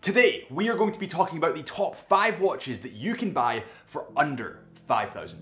Today, we are going to be talking about the top 5 watches that you can buy for under £5,000.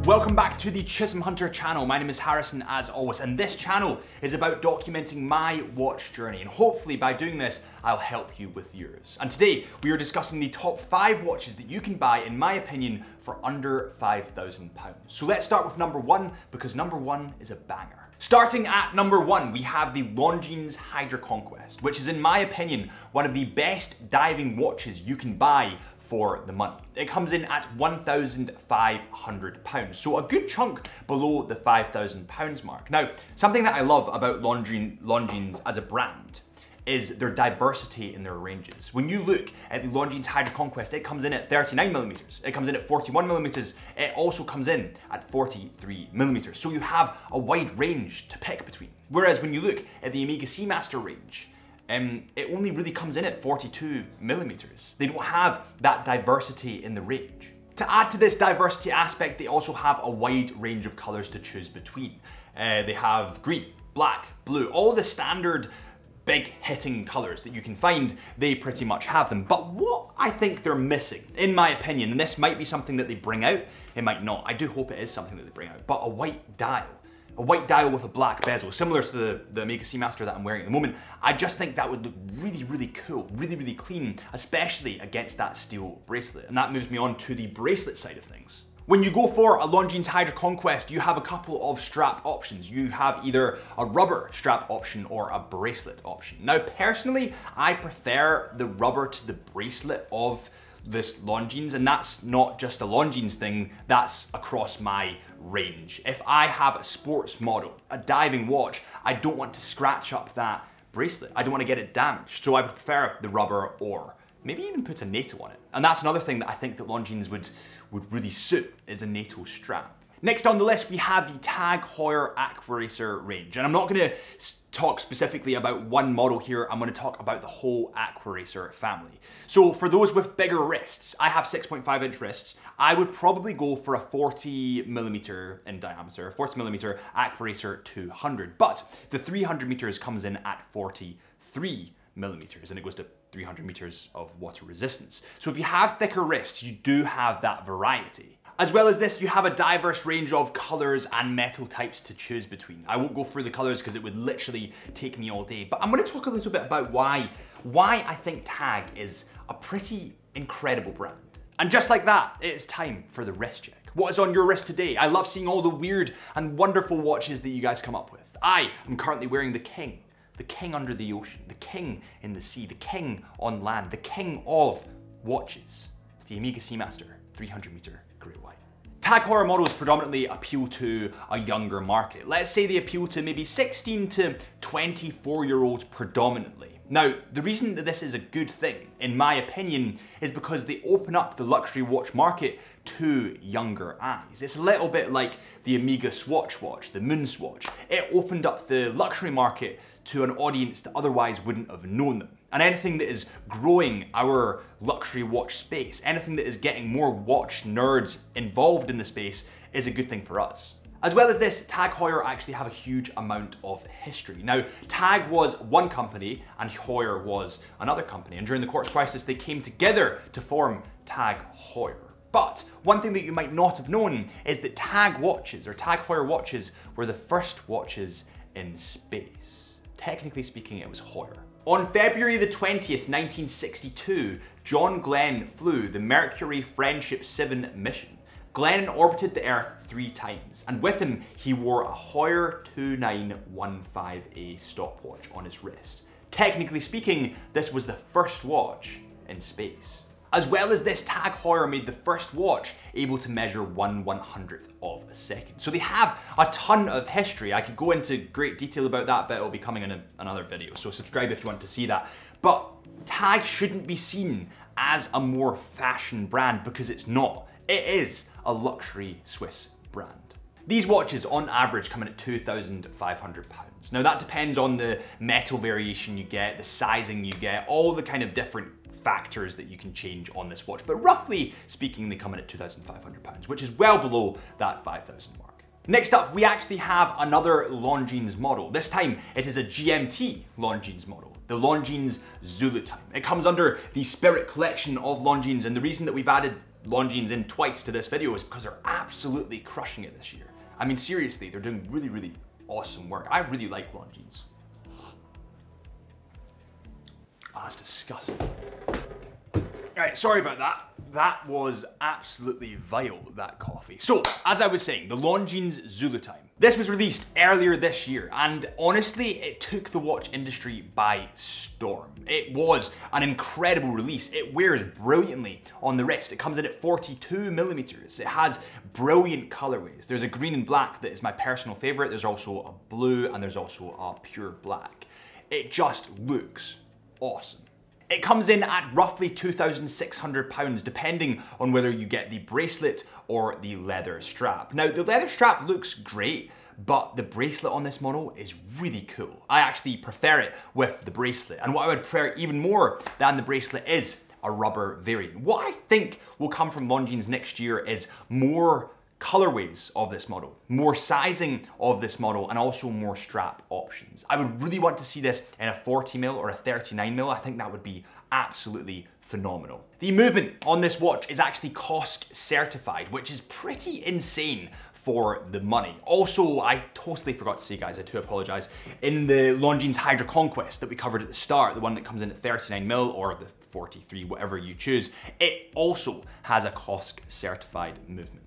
Welcome back to the Chisholm Hunter channel. My name is Harrison as always, and this channel is about documenting my watch journey, and hopefully by doing this, I'll help you with yours. And today, we are discussing the top 5 watches that you can buy, in my opinion, for under £5,000. So let's start with number 1, because number 1 is a banger. Starting at number 1, we have the Longines Hydra Conquest, which is, in my opinion, one of the best diving watches you can buy for the money. It comes in at £1,500, so a good chunk below the £5,000 mark. Now, something that I love about Longines as a brand is their diversity in their ranges. When you look at the Longines Hydra Conquest, it comes in at 39mm, it comes in at 41mm, it also comes in at 43mm. So you have a wide range to pick between. Whereas when you look at the Omega Seamaster range, it only really comes in at 42mm. They don't have that diversity in the range. To add to this diversity aspect, they also have a wide range of colors to choose between. They have green, black, blue, all the standard big hitting colors that you can find, they pretty much have them. But what I think they're missing, in my opinion, and this might be something that they bring out, it might not, I do hope it is something that they bring out, but a white dial. A white dial with a black bezel, similar to the Omega Seamaster that I'm wearing at the moment. I just think that would look really, really cool, really, really clean, especially against that steel bracelet. And that moves me on to the bracelet side of things. When you go for a Longines Hydra Conquest, you have a couple of strap options. You have either a rubber strap option or a bracelet option. Now, personally, I prefer the rubber to the bracelet of this Longines, and that's not just a Longines thing, that's across my range. If I have a sports model, a diving watch, I don't want to scratch up that bracelet. I don't want to get it damaged, so I would prefer the rubber or maybe even put a NATO on it. And that's another thing that I think that Longines would really suit, is a NATO strap. Next on the list, we have the TAG Heuer Aquaracer range. And I'm not gonna talk specifically about one model here, I'm gonna talk about the whole Aquaracer family. So for those with bigger wrists, I have 6.5-inch wrists, I would probably go for a 40mm in diameter, 40mm Aquaracer 200. But the 300 meters comes in at 43mm, and it goes to 300 meters of water resistance. So if you have thicker wrists, you do have that variety. As well as this, you have a diverse range of colors and metal types to choose between. I won't go through the colors because it would literally take me all day, but I'm gonna talk a little bit about why I think TAG is a pretty incredible brand. And just like that, it's time for the wrist check. What is on your wrist today? I love seeing all the weird and wonderful watches that you guys come up with. I am currently wearing the king under the ocean, the king in the sea, the king on land, the king of watches. It's the Omega Seamaster 300-meter grey white. TAG Heuer models predominantly appeal to a younger market. Let's say they appeal to maybe 16 to 24-year-olds predominantly. Now, the reason that this is a good thing, in my opinion, is because they open up the luxury watch market to younger eyes. It's a little bit like the Omega Swatch watch, the Moon Swatch. It opened up the luxury market to an audience that otherwise wouldn't have known them. And anything that is growing our luxury watch space, anything that is getting more watch nerds involved in the space is a good thing for us. As well as this, TAG Heuer actually have a huge amount of history. Now, TAG was one company and Heuer was another company. And during the quartz crisis, they came together to form TAG Heuer. But one thing that you might not have known is that TAG watches, or TAG Heuer watches, were the first watches in space. Technically speaking, it was Heuer. On February the 20th, 1962, John Glenn flew the Mercury Friendship 7 mission. Glenn orbited the Earth 3 times, and with him, he wore a Heuer 2915A stopwatch on his wrist. Technically speaking, this was the first watch in space. As well as this, TAG Heuer made the first watch able to measure 1/100th of a second. So they have a ton of history. I could go into great detail about that, but it'll be coming in another video, so subscribe if you want to see that. But TAG shouldn't be seen as a more fashion brand, because it's not. It is a luxury Swiss brand. These watches on average come in at £2,500. Now that depends on the metal variation you get, the sizing you get, all the kind of different factors that you can change on this watch, but roughly speaking, they come in at £2,500, which is well below that 5,000 mark. Next up, we actually have another Longines model. This time, it is a GMT Longines model, the Longines Zulu Time. It comes under the Spirit collection of Longines, and the reason that we've added Longines in twice to this video is because they're absolutely crushing it this year. I mean, seriously, they're doing really, really awesome work. I really like Longines. Oh, that's disgusting. All right, sorry about that. That was absolutely vile, that coffee. So, as I was saying, the Longines Zulu Time. This was released earlier this year, and honestly, it took the watch industry by storm. It was an incredible release. It wears brilliantly on the wrist. It comes in at 42 millimeters. It has brilliant colorways. There's a green and black that is my personal favorite. There's also a blue, and there's also a pure black. It just looks awesome. It comes in at roughly £2,600 depending on whether you get the bracelet or the leather strap. Now, the leather strap looks great, but the bracelet on this model is really cool. I actually prefer it with the bracelet, and what I would prefer even more than the bracelet is a rubber variant. What I think will come from Longines next year is more colorways of this model, more sizing of this model, and also more strap options. I would really want to see this in a 40mm or a 39mm. I think that would be absolutely phenomenal. The movement on this watch is actually COSC certified, which is pretty insane for the money. Also, I totally forgot to say, guys, I do apologize, in the Longines Hydra Conquest that we covered at the start, the one that comes in at 39mm or the 43, whatever you choose, it also has a COSC certified movement.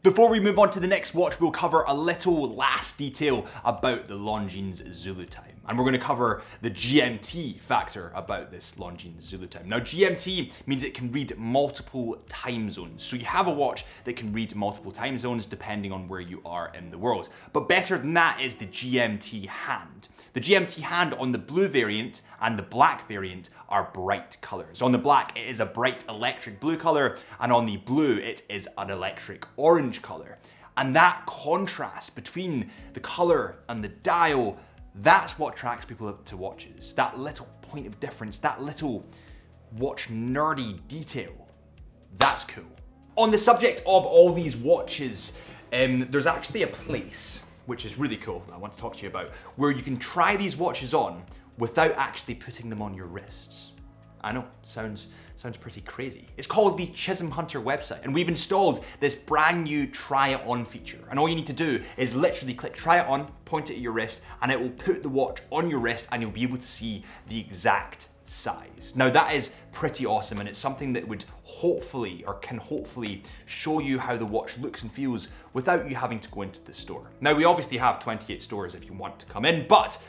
Before we move on to the next watch, we'll cover a little last detail about the Longines Zulu Time. And we're going to cover the GMT factor about this Longines Zulu Time. Now, GMT means it can read multiple time zones. So you have a watch that can read multiple time zones depending on where you are in the world. But better than that is the GMT hand. The GMT hand on the blue variant and the black variant are bright colors. On the black, it is a bright electric blue color, and on the blue, it is an electric orange color. And that contrast between the color and the dial, that's what attracts people to watches. That little point of difference, that little watch nerdy detail, that's cool. On the subject of all these watches, there's actually a place, which is really cool, that I want to talk to you about, where you can try these watches on without actually putting them on your wrists. I know, sounds pretty crazy. It's called the Chisholm Hunter website, and we've installed this brand new try it on feature. And all you need to do is literally click try it on, point it at your wrist, and it will put the watch on your wrist and you'll be able to see the exact size. Now that is pretty awesome, and it's something that would hopefully, or can hopefully, show you how the watch looks and feels without you having to go into the store. Now we obviously have 28 stores if you want to come in, but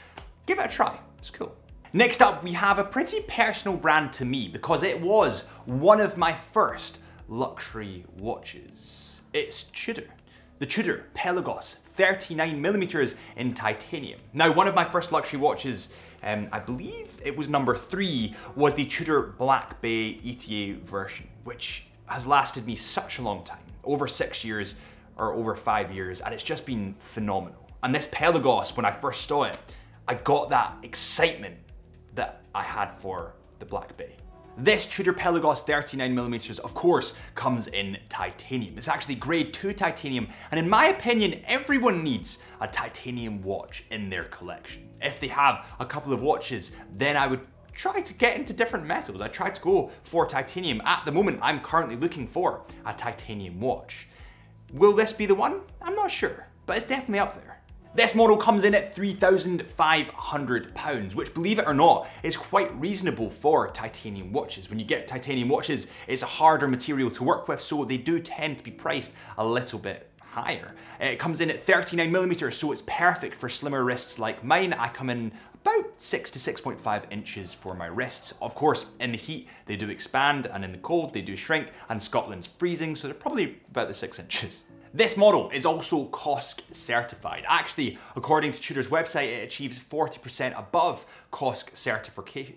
give it a try, it's cool. Next up, we have a pretty personal brand to me because it was one of my first luxury watches. It's Tudor. The Tudor Pelagos 39mm in titanium. Now, one of my first luxury watches, I believe it was number 3, was the Tudor Blancpain ETA version, which has lasted me such a long time, over 6 years or over 5 years, and it's just been phenomenal. And this Pelagos, when I first saw it, I got that excitement that I had for the Blancpain. This Tudor Pelagos 39mm, of course, comes in titanium. It's actually grade 2 titanium, and in my opinion, everyone needs a titanium watch in their collection. If they have a couple of watches, then I would try to get into different metals. I try to go for titanium. At the moment, I'm currently looking for a titanium watch. Will this be the one? I'm not sure, but it's definitely up there. This model comes in at £3,500, which, believe it or not, is quite reasonable for titanium watches. When you get titanium watches, it's a harder material to work with, so they do tend to be priced a little bit higher. It comes in at 39mm, so it's perfect for slimmer wrists like mine. I come in about 6 to 6.5 inches for my wrists. Of course, in the heat, they do expand, and in the cold, they do shrink, and Scotland's freezing, so they're probably about the 6 inches. This model is also COSC certified. Actually, according to Tudor's website, it achieves 40% above COSC certification.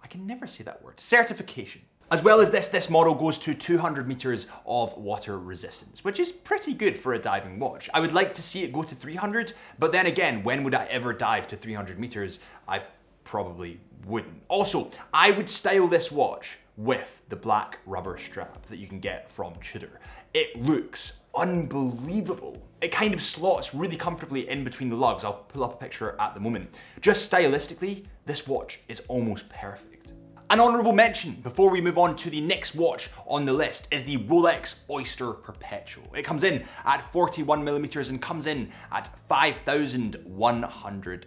I can never say that word. Certification. As well as this model goes to 200 meters of water resistance, which is pretty good for a diving watch. I would like to see it go to 300, but then again, when would I ever dive to 300 meters? I probably wouldn't. Also, I would style this watch with the black rubber strap that you can get from Tudor. It looks unbelievable. It kind of slots really comfortably in between the lugs. I'll pull up a picture at the moment. Just stylistically, this watch is almost perfect. An honourable mention before we move on to the next watch on the list is the Rolex Oyster Perpetual. It comes in at 41mm and comes in at £5,100.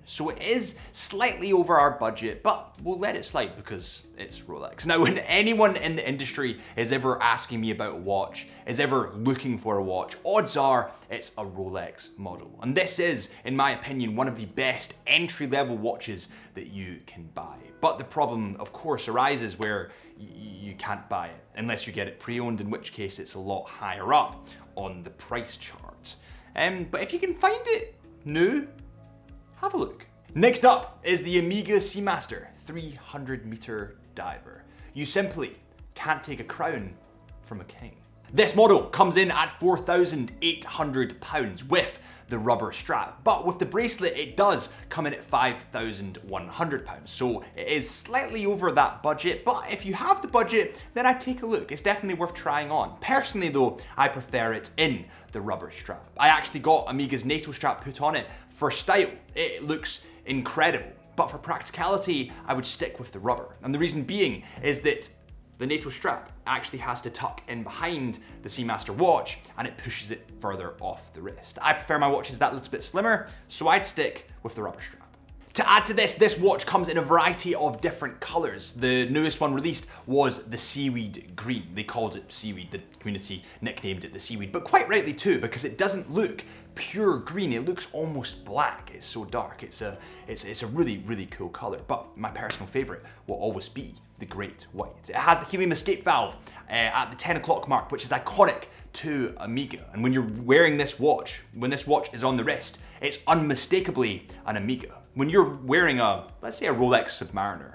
So it is slightly over our budget, but we'll let it slide because it's Rolex. Now, when anyone in the industry is ever asking me about a watch, is ever looking for a watch, odds are it's a Rolex model. And this is, in my opinion, one of the best entry-level watches that you can buy. But the problem, of course, arises where you can't buy it unless you get it pre-owned, in which case it's a lot higher up on the price chart. But if you can find it new, have a look. Next up is the Omega Seamaster 300-meter diver. You simply can't take a crown from a king. This model comes in at £4,800 with the rubber strap, but with the bracelet it does come in at £5,100. So it is slightly over that budget, but if you have the budget, then I'd take a look. It's definitely worth trying on. Personally though, I prefer it in the rubber strap. I actually got Omega's NATO strap put on it for style. It looks incredible, but for practicality, I would stick with the rubber. And the reason being is that the NATO strap actually has to tuck in behind the Seamaster watch and it pushes it further off the wrist. I prefer my watches that little bit slimmer, so I'd stick with the rubber strap. To add to this watch comes in a variety of different colors. The newest one released was the seaweed green. They called it seaweed, the community nicknamed it the seaweed, but quite rightly too, because it doesn't look pure green, it looks almost black. It's so dark. It's a really, really cool color, but my personal favorite will always be the great white. It has the helium escape valve at the 10 o'clock mark, which is iconic to Omega. And when you're wearing this watch, when this watch is on the wrist, it's unmistakably an Omega. When you're wearing let's say a Rolex Submariner,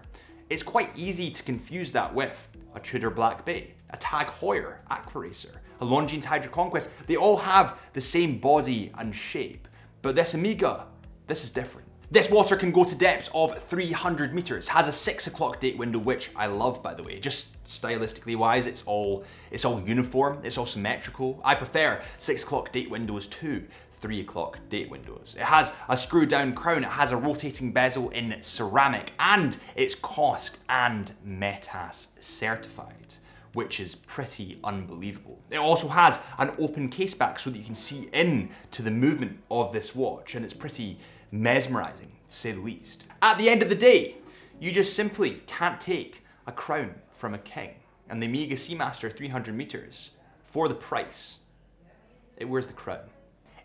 it's quite easy to confuse that with a Tudor Blancpain, a Tag Heuer Aquaracer, a Longines Hydro Conquest. They all have the same body and shape, but this Omega, this is different. This water can go to depths of 300 meters, has a 6 o'clock date window, which I love, by the way. Just stylistically wise, it's all uniform, it's all symmetrical. I prefer 6 o'clock date windows to 3 o'clock date windows. It has a screw down crown, it has a rotating bezel in ceramic, and it's COSC and METAS certified, which is pretty unbelievable. It also has an open case back so that you can see into the movement of this watch, and it's pretty mesmerizing, to say the least. At the end of the day, you just simply can't take a crown from a king. And the Omega Seamaster 300 meters, for the price, it wears the crown.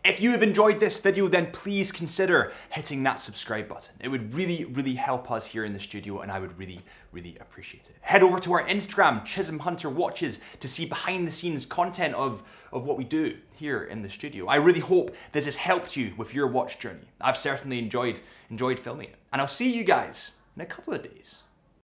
If you have enjoyed this video, then please consider hitting that subscribe button. It would really, really help us here in the studio, and I would really, really appreciate it. Head over to our Instagram, Chisholm Hunter Watches, to see behind the scenes content of what we do here in the studio. I really hope this has helped you with your watch journey. I've certainly enjoyed filming it. And I'll see you guys in a couple of days.